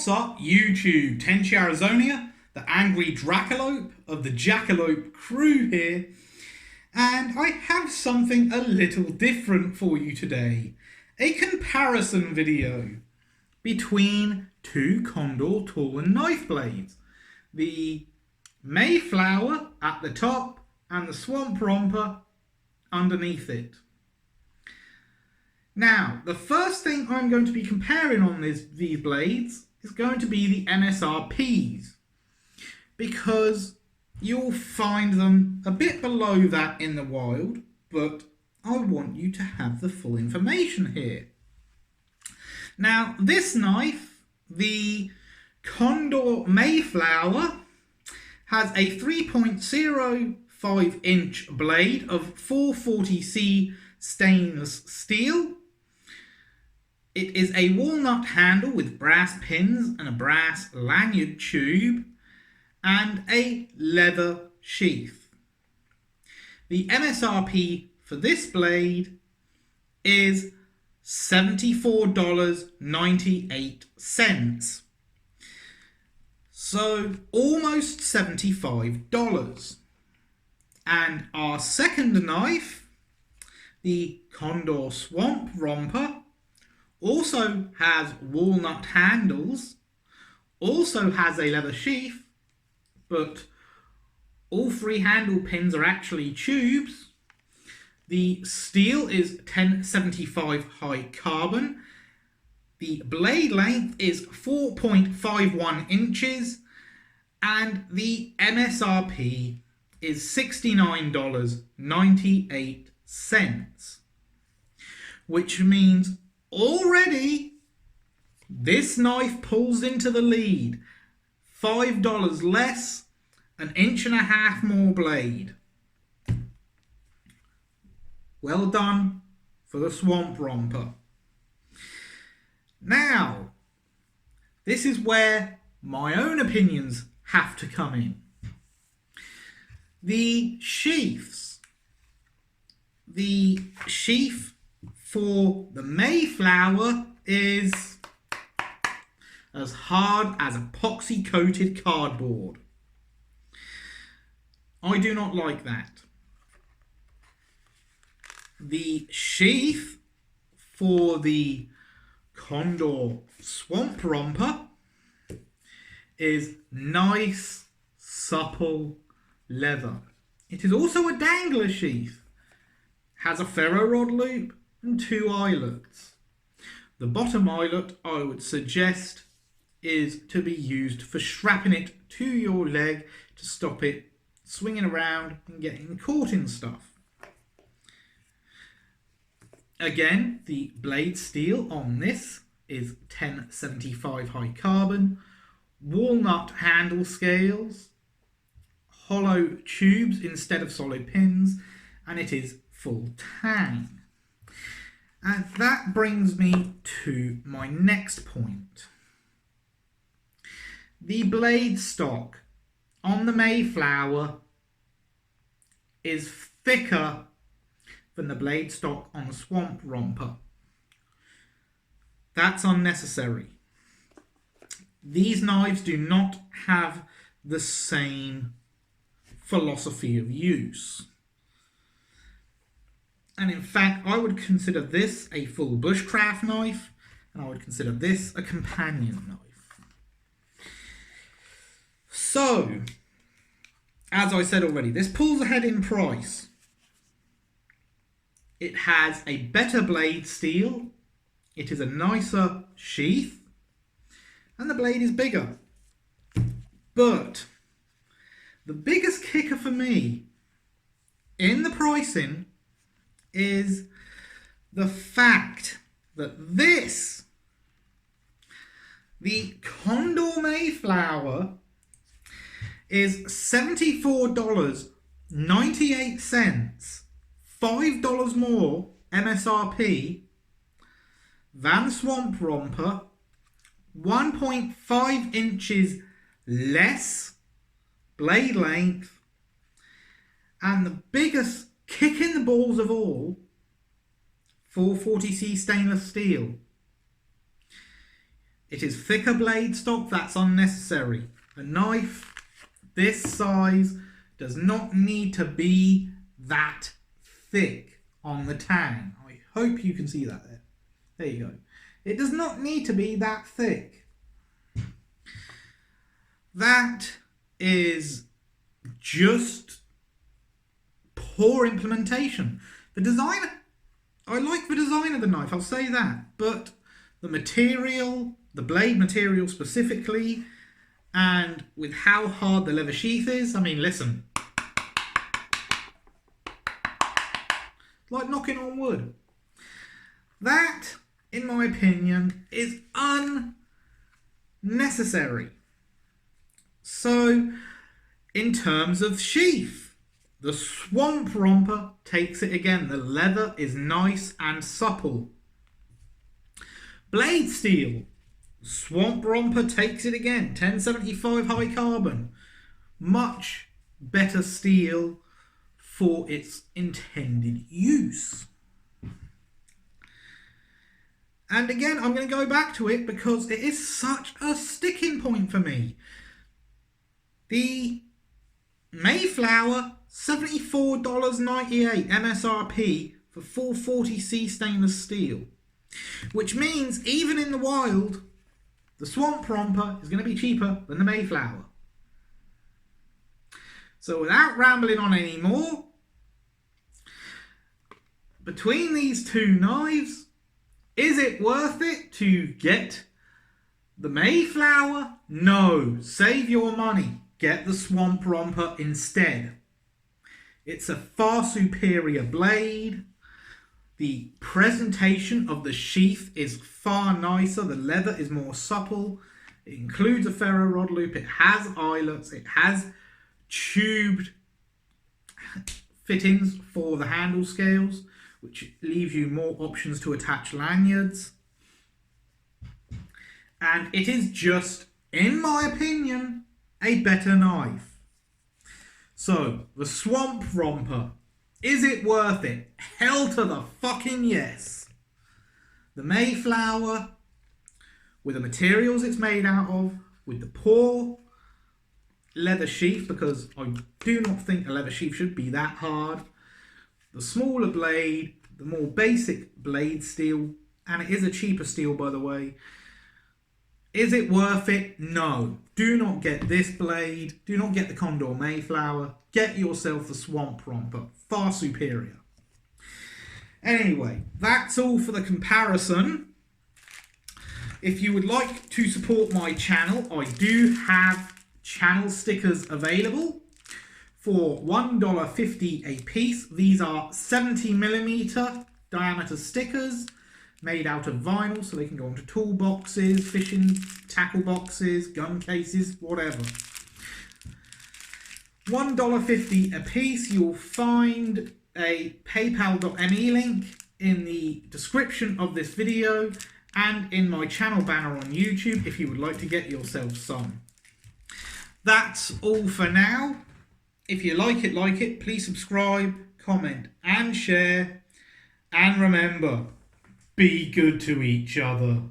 What's up, YouTube? Tenchi Arizonia, the angry Dracolope of the Jackalope crew here, and I have something a little different for you today. A comparison video between two Condor tool and knife blades. The Mayflower at the top and the Swamp Romper underneath it. Now, the first thing I'm going to be comparing on these blades is going to be the MSRPs, because you'll find them a bit below that in the wild, but I want you to have the full information here. Now, this knife, the Condor Mayflower, has a 3.05 inch blade of 440C stainless steel. It is a walnut handle with brass pins and a brass lanyard tube and a leather sheath. The MSRP for this blade is $74.98. So almost $75. And our second knife, the Condor Swamp Romper, also has walnut handles, also has a leather sheath, but all three handle pins are actually tubes. The steel is 1075 high carbon. The blade length is 4.51 inches, and the MSRP is $69.98, which means already this knife pulls into the lead. $5 less, an inch and a half more blade. Well done for the Swamp Romper. Now, this is where my own opinions have to come in. The sheaths. The sheath for the Mayflower is as hard as epoxy coated cardboard. I do not like that. The sheath for the Condor Swamp Romper is nice, supple leather. It is also a dangler sheath. Has a ferro rod loop and two eyelets. The bottom eyelet, I would suggest, is to be used for strapping it to your leg to stop it swinging around and getting caught in stuff. Again, the blade steel on this is 1075 high carbon, walnut handle scales, hollow tubes instead of solid pins, and it is full tang. And that brings me to my next point. The blade stock on the Mayflower is thicker than the blade stock on the Swamp Romper. That's unnecessary. These knives do not have the same philosophy of use. And in fact, I would consider this a full bushcraft knife, and I would consider this a companion knife. So, as I said already, this pulls ahead in price. It has a better blade steel, it is a nicer sheath, and the blade is bigger. But the biggest kicker for me in the pricing is the fact that this, the Condor Mayflower, is $74.98, $5 more MSRP than Swamp Romper, 1.5 inches less blade length, and the biggest kick in the balls of all, 440C stainless steel. It is thicker blade stock. That's unnecessary. A knife this size does not need to be that thick on the tang. I hope you can see that there. There you go. It does not need to be that thick. That is just poor implementation. The design, I like the design of the knife, I'll say that, but the material, the blade material specifically, and with how hard the leather sheath is, I mean, listen, like knocking on wood. That, in my opinion, is unnecessary. So, in terms of sheath, the Swamp Romper takes it again. The leather is nice and supple. Blade steel, Swamp Romper takes it again. 1075 high carbon. Much better steel for its intended use. And again, I'm going to go back to it because it is such a sticking point for me. The Mayflower, $74.98 MSRP for 440C stainless steel. Which means, even in the wild, the Swamp Romper is going to be cheaper than the Mayflower. So without rambling on anymore, between these two knives, is it worth it to get the Mayflower? No. Save your money. Get the Swamp Romper instead. It's a far superior blade. The presentation of the sheath is far nicer. The leather is more supple. It includes a ferro rod loop. It has eyelets. It has tubed fittings for the handle scales, which leaves you more options to attach lanyards. And it is just, in my opinion, a better knife. So, the Swamp Romper. Is it worth it? Hell to the fucking yes. The Mayflower, with the materials it's made out of, with the poor leather sheath, because I do not think a leather sheath should be that hard. The smaller blade, the more basic blade steel, and it is a cheaper steel, by the way. Is it worth it? No. Do not get this blade. Do not get the Condor Mayflower. Get yourself the Swamp Romper. Far superior. Anyway, that's all for the comparison. If you would like to support my channel, I do have channel stickers available for $1.50 a piece. These are 70mm diameter stickers made out of vinyl, so they can go onto toolboxes, fishing tackle boxes, gun cases, whatever. $1.50 a piece. You'll find a paypal.me link in the description of this video and in my channel banner on YouTube if you would like to get yourself some. That's all for now. If you like it, please subscribe, comment and share. And remember, be good to each other.